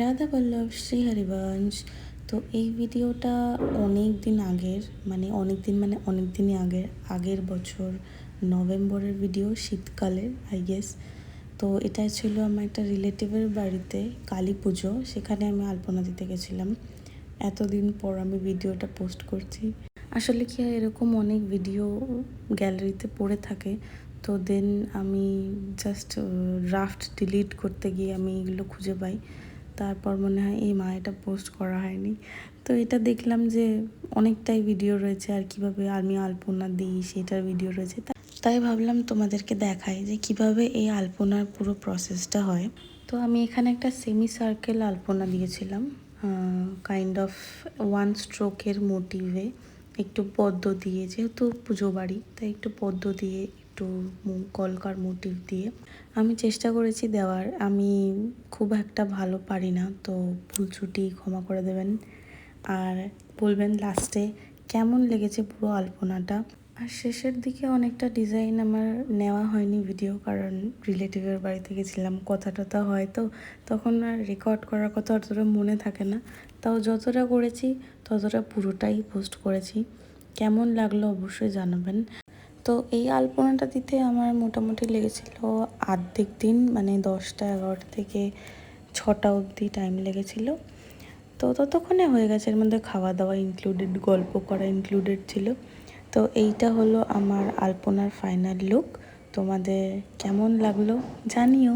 রাধা বল্লভ শ্রী হরিবংশ। তো এই ভিডিওটা অনেক দিন আগের, অনেক দিনই আগের বছর নভেম্বরের ভিডিও, শীতকালের আই গেস। তো এটা ছিল আমার একটা রিলেটিভের বাড়িতে কালী পুজো, সেখানে আমি আলপনা দিতে গেছিলাম। এতদিন পর আমি ভিডিওটা পোস্ট করছি। আসলে কি এরকম অনেক ভিডিও গ্যালারিতে পড়ে থাকে, তো দেন আমি জাস্ট ড্রাফট ডিলিট করতে গিয়ে আমি এগুলো খুঁজে পাই। তারপর মনে হয় এটা পোস্ট করা হয়নি। তো এটা দেখলাম যে অনেকটাই ভিডিও রয়েছে, আর কিভাবে আমি আলপনা দিই সেটার ভিডিও রয়েছে। তাই ভাবলাম তোমাদেরকে দেখাই যে কিভাবে এই আলপনার পুরো প্রসেসটা হয়। তো আমি এখানে একটা সেমি সার্কেল আলপনা দিয়েছিলাম, কাইন্ড অফ ওয়ান স্ট্রোকের মোটিভে, একটু পদ্ম দিয়ে, যেহেতু পুজো বাড়ি তাই একটু পদ্ম দিয়ে, একটু কলকার মোটিভ দিয়ে আমি চেষ্টা করেছি দেওয়ার। আমি খুব একটা ভালো পারি না, তো ভুল ত্রুটি ক্ষমা করে দেবেন আর বলবেন লাস্টে কেমন লেগেছে পুরো আলপনাটা। আর শেষের দিকে অনেকটা ডিজাইন আমার নেওয়া হয়নি ভিডিও, কারণ রিলেটিভের বাড়িতে গেছিলাম, কথা টথা হয় তো তখন আর রেকর্ড করার কথা অতটা মনে থাকে না। তাও যতটা করেছি ততটা পুরোটাই পোস্ট করেছি। কেমন লাগলো অবশ্যই জানাবেন। তো এই আলপনাটা দিতে আমার মোটামুটি লেগেছিল আর্ধেক দিন, 10টা 11টা থেকে 6টা অবধি টাইম লেগেছিল। তো ততক্ষণে হয়ে গেছে, এর মধ্যে খাওয়া দাওয়া ইনক্লুডেড, গল্প করা ইনক্লুডেড ছিল। তো এইটা হলো আমার আলপনার ফাইনাল লুক। তোমাদের কেমন লাগলো জানিও।